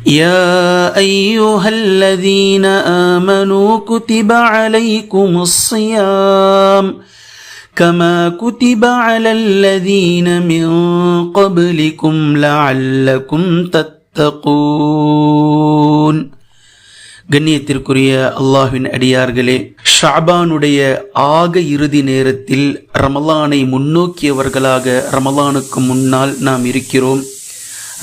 يا أيها الذين آمنوا كتب عليكم الصيام كما كتب على الذين من قبلكم لعلكم تتقون. கண்ணியத்திற்குரிய அல்லாஹ்வின் அடியார்களே, ஷஅபானுடைய ஆக இறுதி நேரத்தில் ரமலானை முன்னோக்கியவர்களாக ரமலானுக்கு முன்னால் நாம் இருக்கிறோம்.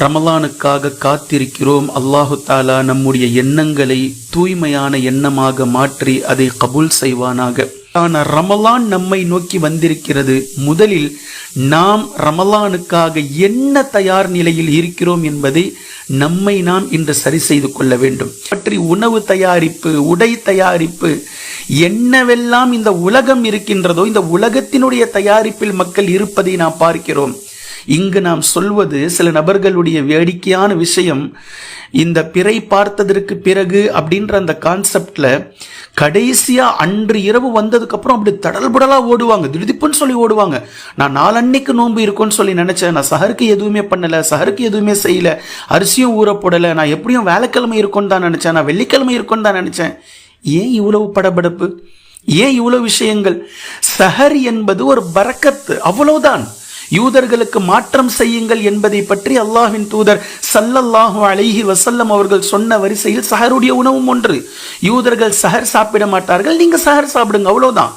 ரமலானுக்காக காத்திருக்கிறோம். அல்லாஹு தாலா நம்முடைய எண்ணங்களை தூய்மையான எண்ணமாக மாற்றி அதை கபூல் செய்வானாக. ஆனால் ரமலான் நம்மை நோக்கி வந்திருக்கிறது. முதலில் நாம் ரமலானுக்காக என்ன தயார் நிலையில் இருக்கிறோம் என்பதை நம்மை நாம் இன்று சரி செய்து கொள்ள வேண்டும். பற்றி உணவு தயாரிப்பு, உடை தயாரிப்பு, என்னவெல்லாம் இந்த உலகம் இருக்கின்றதோ இந்த உலகத்தினுடைய தயாரிப்பில் மக்கள் இருப்பதை நாம் பார்க்கிறோம். இங்கு நாம் சொல்வது சில நபர்களுடைய வேடிக்கையான விஷயம். இந்த பிறை பார்த்ததற்கு பிறகு அப்படின்ற அந்த கான்செப்ட்ல கடைசியா அன்று இரவு வந்ததுக்கு அப்புறம் அப்படி தடல்புடலா ஓடுவாங்க, திடுதிப்புன்னு சொல்லி ஓடுவாங்க. நான் நாளன்னைக்கு நோன்பு இருக்கும்னு சொல்லி நினைச்சேன், நான் சஹருக்கு எதுவுமே பண்ணல, சஹருக்கு எதுவுமே செய்யல, அரிசியும் ஊற போடல, நான் எப்படியும் வேலைக்கிழமை இருக்கும்னு தான் நினைச்சேன், நான் வெள்ளிக்கிழமை இருக்கும்னு தான் நினைச்சேன். ஏன் இவ்வளவு படபடப்பு, ஏன் இவ்வளவு விஷயங்கள்? சஹர் என்பது ஒரு பரக்கத்து, அவ்வளவுதான். யூதர்களுக்கு மாற்றம் செய்யுங்கள் என்பதை பற்றி அல்லாஹ்வின் தூதர் ஸல்லல்லாஹு அலைஹி வஸல்லம் அவர்கள் சொன்ன வரிசையில் சஹருடைய உணவும் ஒன்று. யூதர்கள் சஹர் சாப்பிட மாட்டார்கள், நீங்க சஹர் சாப்பிடுங்க, அவ்வளவுதான்.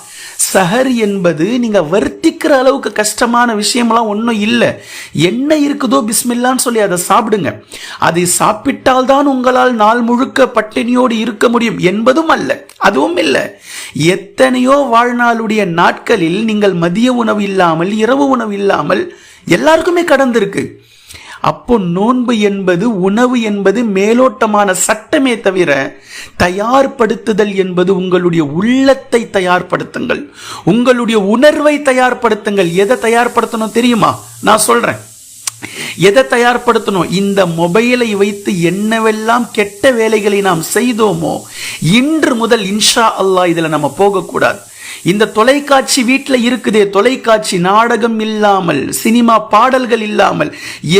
சஹர் என்பது நீங்க வர்த்திக்கிற அளவுக்கு கஷ்டமான விஷயம்லாம் ஒன்றும் இல்லை. என்ன இருக்குதோ பிஸ்மில்லான்னு சொல்லி அதை சாப்பிடுங்க. அதை சாப்பிட்டால் தான் உங்களால் நாள் முழுக்க பட்டினியோடு இருக்க முடியும் என்பதும் அல்ல, அதுவும் இல்லை. எத்தனையோ வாழ்நாளுடைய நாட்களில் நீங்கள் மதிய உணவு இல்லாமல், இரவு உணவு இல்லாமல் எல்லாருக்குமே கடந்திருக்கு. அப்போ நோன்பு என்பது, உணவு என்பது மேலோட்டமான சட்டமே தவிர தயார்படுத்துதல் என்பது உங்களுடைய உள்ளத்தை தயார்படுத்துங்கள், உங்களுடைய உணர்வை தயார்படுத்துங்கள். எதை தயார்படுத்தணும் தெரியுமா? நான் சொல்றேன். எதை தயார்படுத்தணும்? இந்த மொபைலை வைத்து என்னவெல்லாம் கெட்ட வேலைகளை நாம் செய்தோமோ இன்று முதல் இன்ஷா அல்லாஹ் இதுல நம்ம போகக்கூடாது. இந்த தொலைக்காட்சி வீட்டில் இருக்குதே, தொலைக்காட்சி நாடகம் இல்லாமல், சினிமா பாடல்கள் இல்லாமல்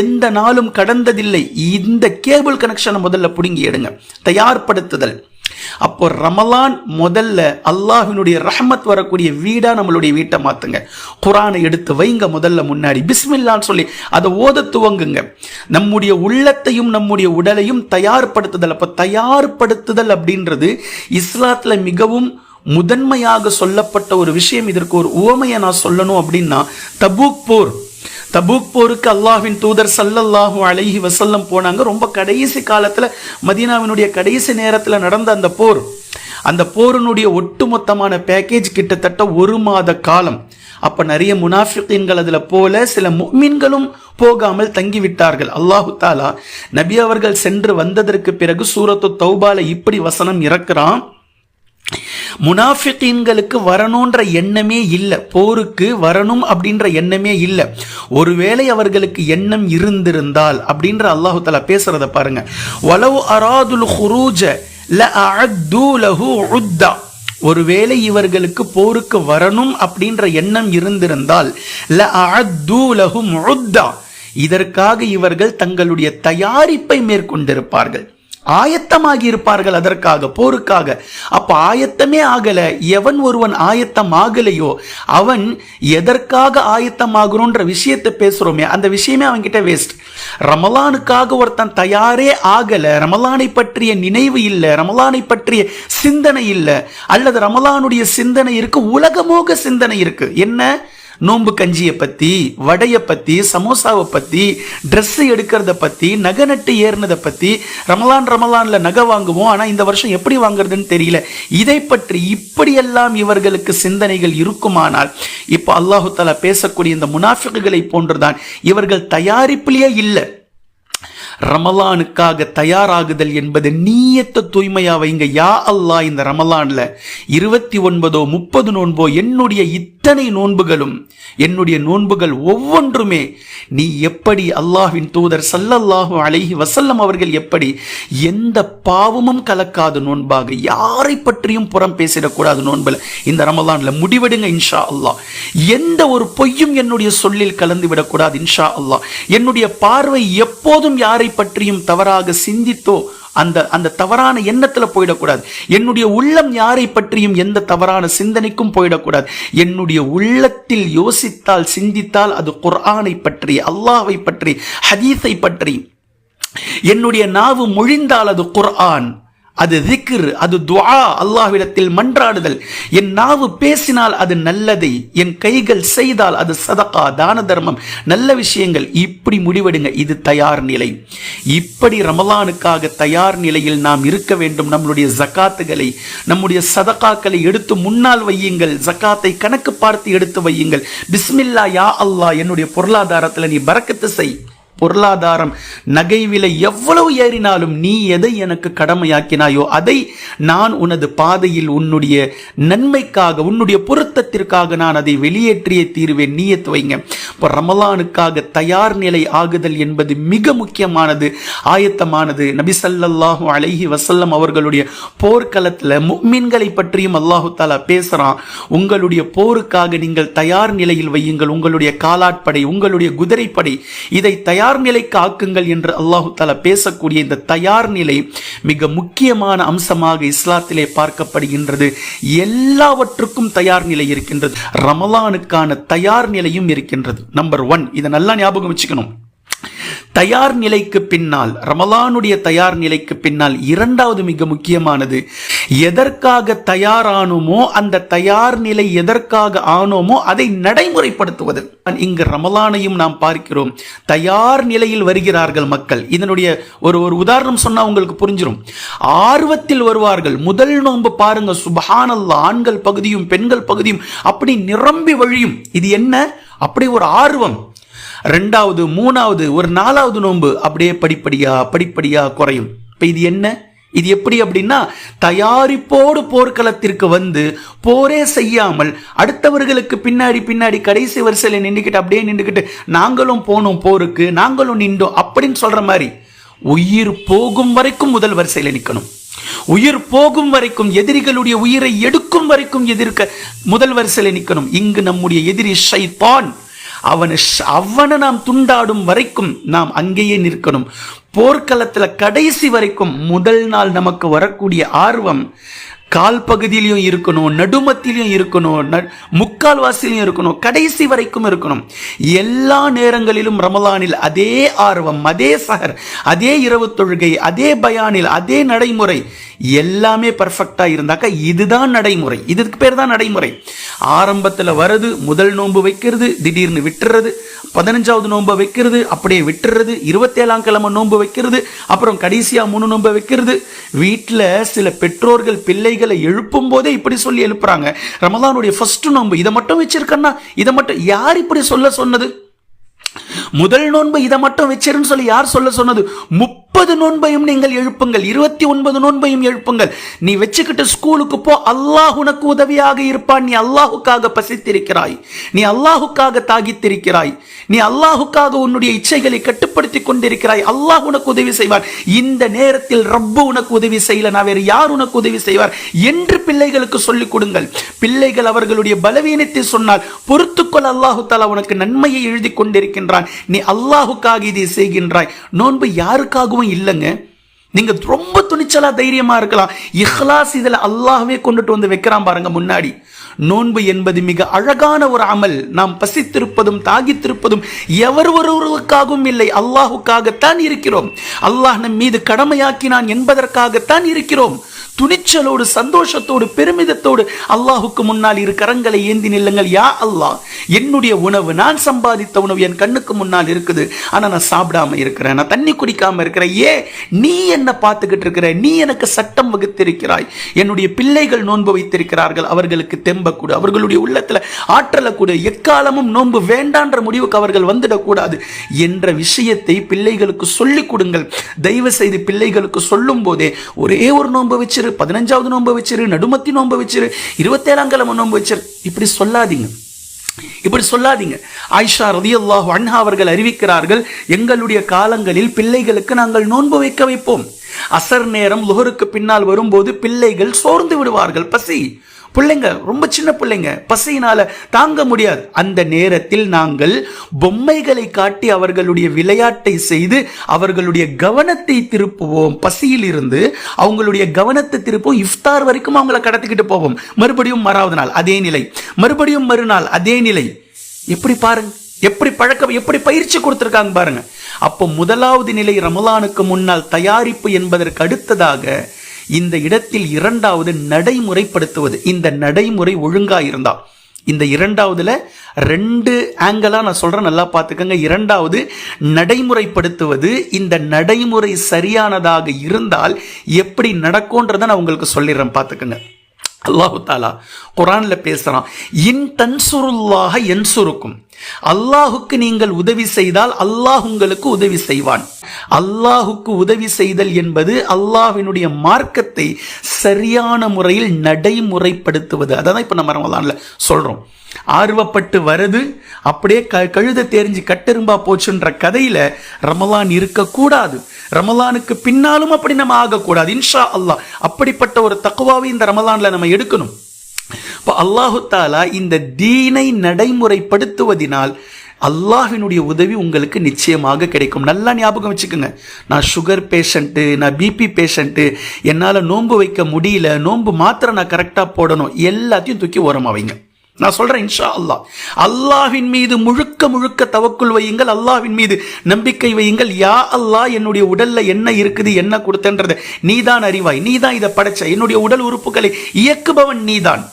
எந்த நாளும் கடந்ததில்லை. இந்த கேபிள் கனெக்ஷனை முதல்ல புடுங்கி எடுங்க, தயார்படுத்துதல். அப்போ ரமலான் முதல்ல அல்லாஹ்வினுடைய ரஹ்மத் வரக்கூடிய வீடா நம்மளுடைய வீட்டை மாத்துங்க. குர்ஆனை எடுத்து வைங்க முதல்ல முன்னாடி, பிஸ்மில்லான்னு சொல்லி அதை ஓத துவங்குங்க. நம்முடைய உள்ளத்தையும் நம்முடைய உடலையும் தயார்படுத்துதல். அப்ப தயார்படுத்துதல் அப்படின்றது இஸ்லாத்துல மிகவும் முதன்மையாக சொல்லப்பட்ட ஒரு விஷயம். இதற்கு ஒரு உவமையை நான் சொல்லணும் அப்படின்னா, தபூக் போர். தபூக் போருக்கு அல்லாஹ்வின் தூதர் ஸல்லல்லாஹு அலைஹி வஸல்லம் போனாங்க. ரொம்ப கடைசி காலத்துல, மதீனாவினுடைய கடைசி நேரத்துல நடந்த அந்த போர். அந்த போரினுடைய ஒட்டுமொத்தமான பேக்கேஜ் கிட்டத்தட்ட 1 மாத காலம். அப்ப நிறைய முனாஃபிகீன்கள் அதுல போல, சில முஃமின்களும் போகாமல் தங்கிவிட்டார்கள். அல்லாஹு தாலா நபி அவர்கள் சென்று வந்ததற்கு பிறகு சூரத்து தௌபால இப்படி வசனம் இறக்குறான், முனாஃபிகீன்களுக்கு வரணும்ன்ற எண்ணமே இல்லை, போருக்கு வரணும் அப்படின்ற எண்ணமே இல்லை. ஒருவேளை அவர்களுக்கு எண்ணம் இருந்திருந்தால் அப்படின்ற அல்லாஹு தஆலா பேசுறத பாருங்க. வலவ் அராதுல் குரூஜ லஅஅது லஹு உத்தா. ஒருவேளை இவர்களுக்கு போருக்கு வரணும் அப்படின்ற எண்ணம் இருந்திருந்தால் லஅஅது லஹும் உத்தா, இதற்காக இவர்கள் தங்களுடைய தயாரிப்பை மேற்கொண்டிருப்பார்கள், ஆயத்தமாகி இருப்பார்கள் அதற்காக, போருக்காக. அப்ப ஆயத்தமே ஆகல. எவன் ஒருவன் ஆயத்தம் ஆகலையோ அவன் எதற்காக ஆயத்தமாகணும்ன்ற விஷயத்தை பேசுறோமே அந்த விஷயமே அவன்கிட்ட வேஸ்ட். ரமலானுக்காக ஒருத்தன் தயாரே ஆகல, ரமலானை பற்றிய நினைவு இல்லை, ரமலானை பற்றிய சிந்தனை இல்லை, அல்லது ரமலானுடைய சிந்தனை இருக்கு, உலகமோக சிந்தனை இருக்கு. என்ன? நோன்பு கஞ்சியை பத்தி, வடைய பத்தி, சமோசாவை பத்தி, ட்ரெஸ் எடுக்கிறத பத்தி, நகை நட்டு ஏறினதை பத்தி, ரமலான்ல நகை வாங்குவோம், ஆனா இந்த வருஷம் எப்படி வாங்குறதுன்னு தெரியல, இதை பற்றி இப்படியெல்லாம் இவர்களுக்கு சிந்தனைகள் இருக்குமானால், இப்போ அல்லாஹு தஆலா பேசக்கூடிய இந்த முனாஃபிக்குகளை போன்றுதான் இவர்கள் தயாரிப்பிலேயே இல்லை. ரமலானுக்காக தயாராகுதல் என்பது நீயத்தை தூய்மையா வைங்க. யா அல்லாஹ், இந்த ரமலான்ல 29 30 நோன்போ, என்னுடைய இத்தனை நோன்புகளும், என்னுடைய நோன்புகள் ஒவ்வொன்றுமே நீ எப்படி அல்லாஹ்வின் தூதர் ஸல்லல்லாஹு அலைஹி வஸல்லம் அவர்கள் எப்படி எந்த பாவமும் கலக்காத நோன்பாக, யாரை பற்றியும் புறம் பேசிடக்கூடாது நோன்புல இந்த ரமலான்ல முடிவெடுங்க இன்ஷா அல்லாஹ். எந்த ஒரு பொய்யும் என்னுடைய சொல்லில் கலந்து விடக்கூடாது இன்ஷா அல்லாஹ். என்னுடைய பார்வை எப்போதும் யாரை பற்றியும் தவறாக சிந்தித்தோ அந்த தவறான எண்ணத்துல போயிடக்கூடாது. என்னுடைய உள்ளம் யாரை பற்றியும் எந்த தவறான சிந்தனைக்கும் போயிடக்கூடாது. என்னுடைய உள்ளத்தில் யோசித்தால் சிந்தித்தால் அது குர்ஆனை பற்றி, அல்லாஹ்வை பற்றி, ஹதீஸை பற்றி. என்னுடைய நாவு மொழிந்தால் அது குர்ஆன், அது திக்ர், அது துஆ, அல்லாஹ்விடத்தில் மன்றாடுதல். என் நாவு பேசினால் அது நல்லதை, என் கைகள் செய்தால் அது சதகா, தான தர்மம், நல்ல விஷயங்கள். இப்படி முடிவெடுங்க. இது தயார் நிலை. இப்படி ரமலானுக்காக தயார் நிலையில் நாம் இருக்க வேண்டும். நம்மளுடைய ஜகாத்துகளை, நம்முடைய சதகாக்களை எடுத்து முன்னால் வையுங்கள். ஜகாத்தை கணக்கு பார்த்து எடுத்து வையுங்கள். பிஸ்மில்லா யா அல்லாஹ், என்னுடைய பொருளாதாரத்தில் நீ பரக்கத்து செய். பொருளாதாரம், நகை விலை எவ்வளவு ஏறினாலும் நீ எதை எனக்கு கடமையாக்கினாயோ அதை நான் உனது பாதையில் உன்னுடைய நன்மைக்காக, உன்னுடைய பொருத்தத்திற்காக நான் அதை வெளியேற்றியே தீர்வேன். நீயத் வைங்க. இப்போ ரமலானுக்காக தயார் நிலை ஆகுதல் என்பது மிக முக்கியமானது, ஆயத்தமானது. நபி ஸல்லல்லாஹு அலைஹி வஸல்லம் அவர்களுடைய போர்க்களத்தில் முஃமின்களை பற்றியும் அல்லாஹு தஆலா பேசுறான். உங்களுடைய போருக்காக நீங்கள் தயார் நிலையில் வையுங்கள். உங்களுடைய காலாட்படை, உங்களுடைய குதிரைப்படை, இதை தயார் நிலைக்கு ஆக்குங்கள் என்று அல்லாஹு தஆலா பேசக்கூடிய இந்த தயார் நிலை மிக முக்கியமான அம்சமாக இஸ்லாத்திலே பார்க்கப்படுகின்றது. எல்லாவற்றுக்கும் தயார் நிலை இருக்கின்றது. ரமலானுக்கான தயார் நிலையும் இருக்கின்றது. நம்பர் 1, இதை நல்லா ஞாபகம் வச்சுக்கணும். தயார் நிலைக்கு பின்னால், ரமலானுடைய தயார் நிலைக்கு பின்னால் இரண்டாவது மிக முக்கியமானது, எதற்காக தயாரானோமோ அந்த தயார் நிலை எதற்காக ஆனோமோ அதை நடைமுறைப்படுத்துவது. இங்கு ரமலானையும் நாம் பார்க்கிறோம். தயார் நிலையில் வருகிறார்கள் மக்கள். இதனுடைய ஒரு உதாரணம் சொன்னா உங்களுக்கு புரிஞ்சிடும். ஆர்வத்தில் வருவார்கள். முதல் நோன்பு பாருங்க, சுப்ஹானல்லாஹ், ஆண்கள் பகுதியும் பெண்கள் பகுதியும் அப்படி நிரம்பி வழியும். இது என்ன? அப்படி ஒரு ஆர்வம். ரெண்டாவது, மூணாவது, ஒரு நாலாவது நோன்பு அப்படியே படிப்படியா குறையும். இப்ப இது என்ன? இது எப்படி அப்படின்னா, தயாரிப்போடு போர்க்களத்திற்கு வந்து போரே செய்யாமல் அடுத்தவர்களுக்கு பின்னாடி கடைசி வரிசையில் நின்றுக்கிட்டு நாங்களும் போனோம் போருக்கு, நாங்களும் நின்றோம் அப்படின்னு சொல்ற மாதிரி உயிர் போகும் வரைக்கும் முதல் வரிசையில் நிற்கணும். உயிர் போகும் வரைக்கும், எதிரிகளுடைய உயிரை எடுக்கும் வரைக்கும் எதிர்க்க முதல் வரிசையில் நிற்கணும். இங்கு நம்முடைய எதிரி ஷைத்தான். அவனை நாம் துண்டாடும் வரைக்கும் நாம் அங்கேயே நிற்கணும். போர்க்களத்தில் கடைசி வரைக்கும் முதல் நாள் நமக்கு வரக்கூடிய ஆர்வம் கால் பகுதியிலையும் இருக்கணும், நடுமத்திலையும் இருக்கணும், முக்கால்வாசிலையும் இருக்கணும், கடைசி வரைக்கும் இருக்கணும். எல்லா நேரங்களிலும் ரமலானில் அதே ஆர்வம், அதே சஹர், அதே இரவு தொழுகை, அதே பயானில் அதே நடைமுறை, எல்லாமே பர்ஃபெக்டா இருந்தாக்கா இதுதான் நடைமுறை. இதுக்கு பேர் தான் நடைமுறை. ஆரம்பத்தில் வருது, முதல் நோன்பு வைக்கிறது, திடீர்னு விட்டுறது, 15வது நோன்பை வைக்கிறது, அப்படியே விட்டுறது, 27ஆம் கிழமை நோன்பு வைக்கிறது, அப்புறம் கடைசியா 3 நோன்பை வைக்கிறது. வீட்டில் சில பெற்றோர்கள் பிள்ளைகளை எழுப்பும் போதே இப்படி சொல்லி எழுப்புறாங்க, ரமலானுடைய ஃபர்ஸ்ட் நோன்பு இதை மட்டும் வச்சிருக்கன்னா, இதை மட்டும் யார் இப்படி சொல்ல சொன்னது? முதல் நோன்பு இதை மட்டும் வச்சிருன்னு சொல்லி யார் சொல்ல சொன்னது? 30 நோன்பையும் நீங்கள் எழுப்புங்கள், 29 நோன்பையும் எழுப்புங்கள். நீ வச்சுக்கிட்டு ஸ்கூலுக்கு போ, அல்லாஹ் உனக்கு உதவியாக இருப்பான். நீ அல்லாஹுக்காக பசித்திருக்கிறாய், நீ அல்லாஹுக்காக தாகித்திருக்கிறாய், நீ அல்லாஹுக்காக உன்னுடைய இச்சைகளை கட்டுப்படுத்தி கொண்டிருக்கிறாய். அல்லாஹ் உனக்கு உதவி செய்வார். இந்த நேரத்தில் ரப்பு உனக்கு உதவி செய்யல, நான் வேறு யார் உனக்கு உதவி செய்வார் என்று பிள்ளைகளுக்கு சொல்லிக் கொடுங்கள். பிள்ளைகள் அவர்களுடைய பலவீனத்தை சொன்னால் பொறுத்துக்கொள், அல்லாஹு தஆலா உனக்கு நன்மையை எழுதி கொண்டிருக்கின்றான். நீ அல்லாஹுக்காக இதை செய்கின்றாய். நோன்பு யாருக்காகவும் இல்லைங்க. நீங்க ரொம்ப துணிச்சலா தைரியமா இருக்கலாம். இஹ்லாஸ் இதுல அல்லாஹ்வே கொண்டுட்டு வந்து வைக்கிறான் பாருங்க முன்னாடி. நோன்பு என்பது மிக அழகான ஒரு அமல். நாம் பசித்திருப்பதும் தாகித்திருப்பதும் எவர் ஒருவருக்காகவும் இல்லை, அல்லாஹுக்காகத்தான் இருக்கிறோம். அல்லாஹ் நம் மீது கடமையாக்கினான் என்பதற்காகத்தான் இருக்கிறோம். துணிச்சலோடு, சந்தோஷத்தோடு, பெருமிதத்தோடு அல்லாஹுக்கு முன்னால் இரு கரங்களை ஏந்தி நில்லுங்கள். யா அல்லாஹ், என்னுடைய உணவு, நான் சம்பாதித்த உணவு என் கண்ணுக்கு முன்னால் இருக்குது, ஆனா நான் சாப்பிடாம இருக்கிறேன், நான் தண்ணி குடிக்காம இருக்கிறேன். நீ என்ன பார்த்துக்கிட்டு இருக்கிற? நீ எனக்கு சட்டம் வகுத்திருக்கிறாய். என்னுடைய பிள்ளைகள் நோன்பு வைத்திருக்கிறார்கள், அவர்களுக்கு தெம்பக்கூடு, அவர்களுடைய உள்ளத்துல ஆற்றலக்கூடு, எக்காலமும் நோன்பு வேண்டான்ற முடிவுக்கு அவர்கள் வந்துடக்கூடாது என்ற விஷயத்தை பிள்ளைகளுக்கு சொல்லிக் கொடுங்கள். தயவு செய்து பிள்ளைகளுக்கு சொல்லும் போதே ஒரே ஒரு நோன்பு வச்சு 15வது நோன்பு வச்சிரு, நடுமத்தி நோன்பு வச்சிரு, 27ஆம் கிழமை நோன்பு வச்சிரு, இப்படி சொல்லாதீங்க. ஆயிஷா ரலியல்லாஹு அன்ஹா அவர்கள் அறிவிக்கிறார்கள், எங்களுடைய காலங்களில் பிள்ளைகளுக்கு நாங்கள் நோன்பு வைப்போம். அசர் நேரம் லுஹருக்கு பின்னால் வரும்போது பிள்ளைகள் சோர்ந்து விடுவார்கள், பசி. பிள்ளைங்க ரொம்ப சின்ன பிள்ளைங்க, பசியினால தாங்க முடியாது. அந்த நேரத்தில் நாங்கள் பொம்மைகளை காட்டி அவர்களுடைய விளையாட்டை செய்து அவர்களுடைய கவனத்தை திருப்புவோம். பசியில் இருந்து அவங்களுடைய கவனத்தை திருப்புவோம். இஃப்தார் வரைக்கும் அவங்களை கடத்திக்கிட்டு போவோம். மறுபடியும் மறாவது நாள் அதே நிலை, மறுபடியும் மறுநாள் அதே நிலை. எப்படி பாருங்க, எப்படி பழக்கம், எப்படி பயிற்சி கொடுத்திருக்காங்க பாருங்க. அப்போ முதலாவது நிலை ரமலானுக்கு முன்னால் தயாரிப்பு என்பதற்கு அடுத்ததாக இந்த இடத்தில் இரண்டாவது நடைமுறைப்படுத்துவது. இந்த நடைமுறை ஒழுங்கா இருந்தா, இந்த இரண்டாவதுல 2 ஆங்கிளா நான் சொல்றேன், நல்லா பார்த்துக்கங்க. இரண்டாவது நடைமுறைப்படுத்துவது. இந்த நடைமுறை சரியானதாக இருந்தால் எப்படி நடக்கும்ன்றதை நான் உங்களுக்கு சொல்லிடுறேன், பார்த்துக்கங்க. அல்லாஹு தாலா குர்ஆன்ல பேசுறான், இன் தன்சுருல்லாஹ யன்சுருக்கும். அல்லாஹுக்கு நீங்கள் உதவி செய்தால் அல்லாஹ் உங்களுக்கு உதவி செய்வான். அல்லாஹுக்கு உதவி செய்தல் என்பது அல்லாஹ்வினுடைய மார்க்கத்தை சரியான முறையில் நடைமுறைப்படுத்துவது. அதான் இப்ப நம்ம ரமலான்ல சொல்றோம். ஆர்வப்பட்டு வருது, அப்படியே கழுத தெரிஞ்சு கட்டெரும்பா போச்சுன்ற கதையில ரமலான் இருக்கக்கூடாது. ரமலானுக்கு பின்னாலும் அப்படி நம்ம ஆகக்கூடாது. இன்ஷா அல்லாஹ் அப்படிப்பட்ட ஒரு தக்வாவை இந்த ரமலான்ல நம்ம எடுக்கணும். இப்போ அல்லாஹு தாலா இந்த தீனை நடைமுறைப்படுத்துவதினால் அல்லாஹ்வினுடைய உதவி உங்களுக்கு நிச்சயமாக கிடைக்கும். நல்லா ஞாபகம் வச்சுக்கோங்க. நான் சுகர் பேஷண்ட்டு, நான் பிபி பேஷண்ட்டு, என்னால் நோன்பு வைக்க முடியல, நோன்பு மாத்திரை நான் கரெக்டாக போடணும், எல்லாத்தையும் தூக்கி ஓரமாக வைங்க. நான் சொல்றேன், இன்ஷா அல்லாஹ் அல்லாஹ்வின் மீது முழுக்க முழுக்க தவக்குல் வையுங்கள், அல்லாஹ்வின் மீது நம்பிக்கை வையுங்கள். யா அல்லாஹ், என்னுடைய உடல்ல என்ன இருக்குது, என்ன கொடுத்தன்றதை நீதான் அறிவாய், நீதான் இதை படைச்ச, என்னுடைய உடல் உறுப்புகளை இயக்குபவன் நீதான்.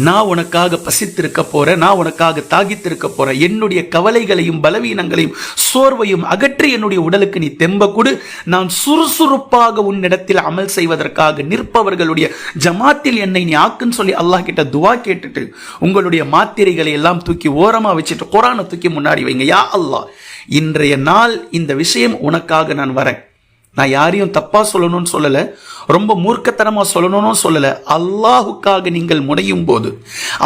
நான் உனக்காக பசித்திருக்க போறேன், நான் உனக்காக தாகித்திருக்க போறேன். என்னுடைய கவலைகளையும் பலவீனங்களையும் சோர்வையும் அகற்றி என்னுடைய உடலுக்கு நீ தெம்ப கொடு. நான் சுறுசுறுப்பாக உன்னிடத்தில் அமல் செய்வதற்காக நிற்பவர்களுடைய ஜமாத்தில் என்னை நீ ஆக்குன்னு சொல்லி அல்லாஹ் கிட்ட துவா கேட்டுட்டு உங்களுடைய மாத்திரைகளை எல்லாம் தூக்கி ஓரமா வச்சுட்டு குர்ஆனை தூக்கி முன்னாடி வைங்க. யா அல்லாஹ், இன்றைய நாள் இந்த விஷயம் உனக்காக நான் வரேன். நான் யாரையும் தப்பா சொல்லணும்னு சொல்லல, ரொம்ப மூர்க்கத்தனமா சொல்லணும்னு சொல்லல. அல்லாஹுக்காக நீங்கள் முனையும் போது,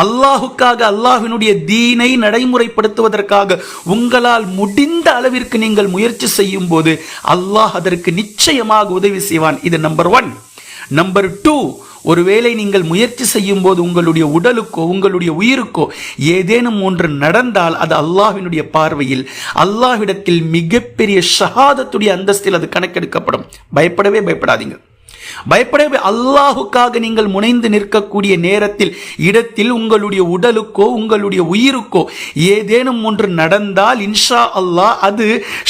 அல்லாஹுக்காக அல்லாஹ்வினுடைய தீனை நடைமுறைப்படுத்துவதற்காக உங்களால் முடிந்த அளவிற்கு நீங்கள் முயற்சி செய்யும் போது அல்லாஹ் அதற்கு நிச்சயமாக உதவி செய்வான். இது நம்பர் 1. நம்பர் 2, ஒருவேளை நீங்கள் முயற்சி செய்யும் போது உங்களுடைய உடலுக்கோ உங்களுடைய உயிருக்கோ ஏதேனும் ஒன்று நடந்தால் அது அல்லாஹ்வினுடைய பார்வையில் அல்லாஹ்விடத்தில் மிகப்பெரிய ஷஹாதத்துடைய அந்தஸ்தில் அது கணக்கெடுக்கப்படும். பயப்படாதீங்க. அல்லாஹுக்காக நீங்கள் முனைந்து நிற்கக்கூடிய நேரத்தில் இடத்தில் உங்களுடைய உடலுக்கோ உங்களுடைய உயிருக்கோ ஏதேனும் ஒன்று நடந்தால் இன்ஷா அல்லாஹ் அது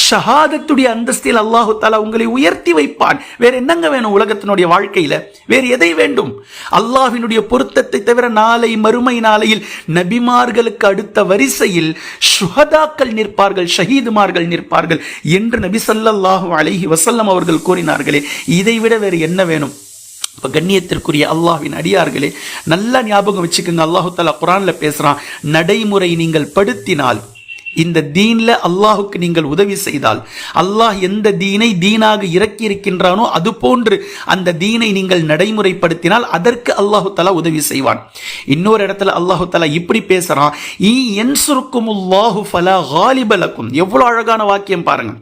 ஷஹாதத்துடைய அந்தஸ்தில் அல்லாஹு தஆலா உங்களை உயர்த்தி வைப்பான். வேற என்னங்க வேணும் உலகத்தினுடைய வாழ்க்கையில? வேறு எதை வேண்டும்? அல்லாஹ்வினுடைய பொருத்தத்தை தவிர நாளை மறுமை நாளையில் நபிமார்களுக்கு அடுத்த வரிசையில் ஷுஹதாக்கள் நிற்பார்கள், ஷஹீதுமார்கள் நிற்பார்கள் என்று நபி ஸல்லல்லாஹு அலைஹி வஸல்லம் அவர்கள் கூறினார்களே. இதைவிட வேறு என்ன வேணும்? இப்ப கண்ணியத்திற்குரிய அல்லாஹ்வின் அடியார்களே, நல்லா ஞாபகம் வச்சுக்கோங்க. அல்லாஹு தஆலா குர்ஆன்ல பேசுறான், நடைமுறை நீங்கள் படுத்தினால், இந்த தீன்ல அல்லாஹுக்கு நீங்கள் உதவி செய்தால், அல்லாஹ் எந்த தீனை தீனாக இறக்கி இருக்கின்றானோ அது போன்று அந்த தீனை நீங்கள் நடைமுறைப்படுத்தினால் அதற்கு அல்லாஹு தஆலா உதவி செய்வான். இன்னொரு இடத்துல அல்லாஹு தஆலா இப்படி பேசுறான், இ யன்சுருக்குமுல்லாஹு ஃபலா காலிப லக்கும். எவ்வளவு அழகான வாக்கியம் பாருங்க.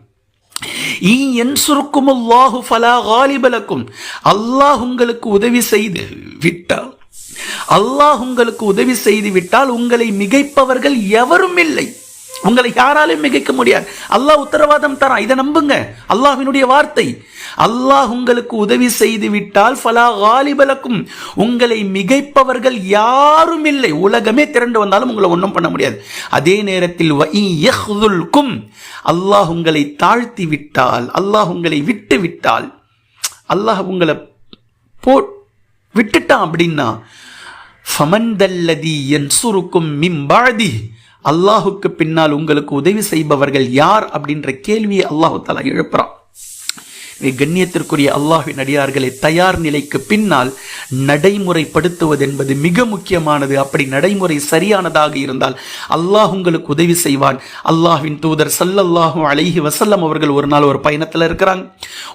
அல்லாஹ் உங்களுக்கு உதவி செய்து விட்டால் உங்களை மிகைப்பவர்கள் எவரும் இல்லை. உங்களை யாராலும் மிகைக்க முடியாது. அல்லாஹ் உத்தரவாதம் தரான், இதை நம்புங்க. அல்லாஹ்வினுடைய வார்த்தை. அல்லாஹ் உங்களுக்கு உதவி செய்து விட்டால் ஃபலா காலிப லக்கும், உங்களை மிகைப்பவர்கள் யாரும் இல்லை. உலகமே திரண்டு வந்தாலும் உங்களை ஒன்றும் பண்ண முடியாது. அதே நேரத்தில் வஇயஹ்துல்கும், அல்லாஹ் உங்களை தாழ்த்தி விட்டால், அல்லாஹ் உங்களை விட்டு விட்டால், அல்லாஹ் உங்களை விட்டுட்டான் அப்படின்னா ஃபமன் தல்லதி யன்சுருக்கும் மின் பஅதி, அல்லாஹுக்கு பின்னால் உங்களுக்கு உதவி செய்பவர்கள் யார் அப்படின்ற கேள்வியை அல்லாஹு தஆலா எழுப்புறான். கண்ணியத்திற்குரிய அல்லாஹ்வின் அடியார்களை, தயார் நிலைக்கு பின்னால் நடைமுறைப்படுத்துவது என்பது மிக முக்கியமானது. அப்படி நடைமுறை சரியானதாக இருந்தால் அல்லாஹ் உங்களுக்கு உதவி செய்வான். அல்லாஹ்வின் தூதர் ஸல்லல்லாஹு அலைஹி வஸல்லம் அவர்கள் ஒரு நாள் ஒரு பயணத்தில் இருக்கிறாங்க.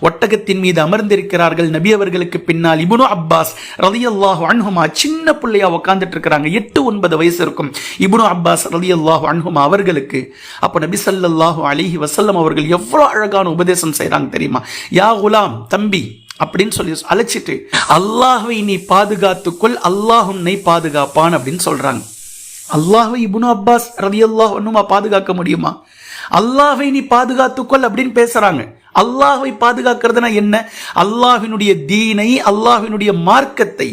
ஒட்டகத்தின் மீது அமர்ந்திருக்கிறார்கள். நபி அவர்களுக்கு பின்னால் இப்னு அப்பாஸ் ரலியல்லாஹு அன்ஹுமா சின்ன பிள்ளையா உட்கார்ந்துட்டு இருக்கிறாங்க. 8-9 வயசு இருக்கும் இப்னு அப்பாஸ் ரலியல்லாஹு அன்ஹுமா அவர்களுக்கு. அப்ப நபி ஸல்லல்லாஹு அலைஹி வஸல்லம் அவர்கள் எவ்வளவு அழகான உபதேசம் செய்றாங்க தெரியுமா? யா குலாம், தம்பி, அப்படின்னு சொல்லி அழைச்சிட்டு அல்லாஹ்வை நீ பாதுகாத்துக்கொள், அல்லாஹ் உன்னை பாதுகாப்பான் அப்படின்னு சொல்றாங்க. அல்லாஹ்வை இப்னு அப்பாஸ் ரலியல்லாஹு அன்ஹுமா பாதுகாக்க முடியுமா? அல்லாஹ்வை நீ பாதுகாத்துக்கொள் அப்படின்னு பேசுறாங்க. அல்லாஹ்வை பாதுகாக்கிறதுனா என்ன? அல்லாஹ்வினுடைய தீனை, அல்லாஹ்வினுடைய மார்க்கத்தை,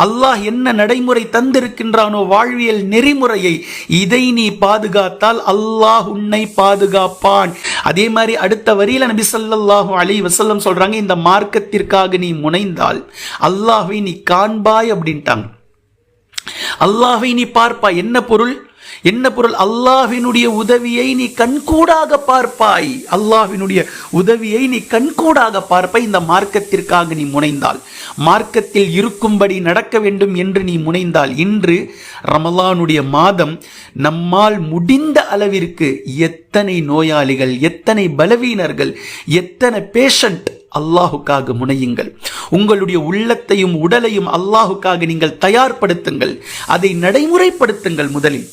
அல்லாஹ் என்ன நடைமுறை தந்திருக்கின்றானோ வாழ்வியல் நெறிமுறையை, இதை நீ பாதுகாத்தால் அல்லாஹ் உன்னை பாதுகாப்பான். அதே மாதிரி அடுத்த வரியில நபி ஸல்லல்லாஹு அலைஹி வஸல்லம் சொல்றாங்க, இந்த மார்க்கத்திற்காக நீ முனைந்தால் அல்லாஹ்வை நீ காண்பாய் அப்படின்ட்டாங்க. அல்லாஹ்வை நீ பார்ப்பாய். என்ன பொருள்? அல்லாஹ்வினுடைய உதவியை நீ கண்கூடாக பார்ப்பாய். அல்லாஹ்வினுடைய உதவியை நீ கண்கூடாக பார்ப்பாய். இந்த மார்க்கத்திற்காக நீ முனைந்தால், மார்க்கத்தில் இருக்கும்படி நடக்க வேண்டும் என்று நீ முனைந்தால், இன்று ரமலானுடைய மாதம் நம்மால் முடிந்த அளவிற்கு எத்தனை நோயாளிகள், எத்தனை பலவீனர்கள், எத்தனை பேஷண்ட், அல்லாஹுக்காக முனையுங்கள். உங்களுடைய உள்ளத்தையும் உடலையும் அல்லாஹுக்காக நீங்கள் தயார்படுத்துங்கள். அதை நடைமுறைப்படுத்துங்கள். முதலில்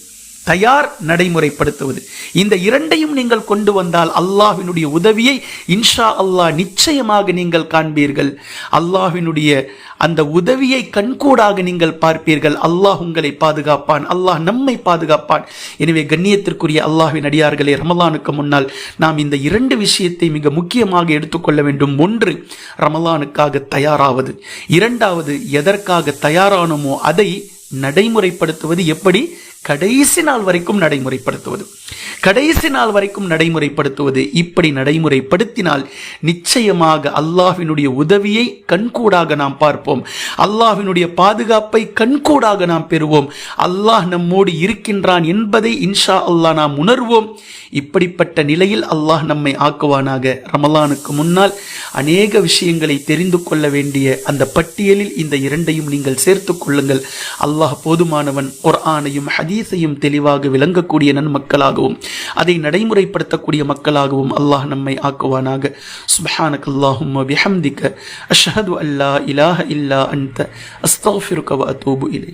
தயார், நடைமுறைப்படுத்துவது, இந்த இரண்டையும் நீங்கள் கொண்டு வந்தால் அல்லாஹ்வினுடைய உதவியை இன்ஷா அல்லாஹ் நிச்சயமாக நீங்கள் காண்பீர்கள். அல்லாஹ்வினுடைய அந்த உதவியை கண்கூடாக நீங்கள் பார்ப்பீர்கள். அல்லாஹ் உங்களை பாதுகாப்பான், அல்லாஹ் நம்மை பாதுகாப்பான். எனவே கண்ணியத்திற்குரிய அல்லாஹ்வின் அடியார்களே, ரமலானுக்கு முன்னால் நாம் இந்த இரண்டு விஷயத்தை மிக முக்கியமாக எடுத்துக்கொள்ள வேண்டும். ஒன்று, ரமலானுக்காக தயாராவது. இரண்டாவது, எதற்காக தயாரானோமோ அதை நடைமுறைப்படுத்துவது. எப்படி? கடைசி நாள் வரைக்கும் நடைமுறைப்படுத்துவது. கடைசி நாள் வரைக்கும் நடைமுறைப்படுத்துவது. இப்படி நடைமுறைப்படுத்தினால் நிச்சயமாக அல்லாஹ்வினுடைய உதவியை கண்கூடாக நாம் பார்ப்போம். அல்லாஹ்வினுடைய பாதுகாப்பை கண்கூடாக நாம் பெறுவோம். அல்லாஹ் நம்மோடு இருக்கின்றான் என்பதை இன்ஷா அல்லாஹ் நாம் உணர்வோம். இப்படிப்பட்ட நிலையில் அல்லாஹ் நம்மை ஆக்குவானாக. ரமலானுக்கு முன்னால் அநேக விஷயங்களை தெரிந்து கொள்ள வேண்டிய அந்த பட்டியலில் இந்த இரண்டையும் நீங்கள் சேர்த்து கொள்ளுங்கள். அல்லாஹ் போதுமானவன். குர்ஆனையும் ஹதீஸையும் தெளிவாக விளங்கக்கூடிய நன்மக்களாகவும் அதை நடைமுறைப்படுத்தக்கூடிய மக்களாகவும் அல்லாஹ் நம்மை ஆக்குவானாக. சுப்ஹானக்கல்லாஹும்ம பிஹம்திக அஷ்ஹது அல்லா இலாஹ இல்லா அன்த அஸ்தக்ஃபிருக வ அதூபு இலைக்.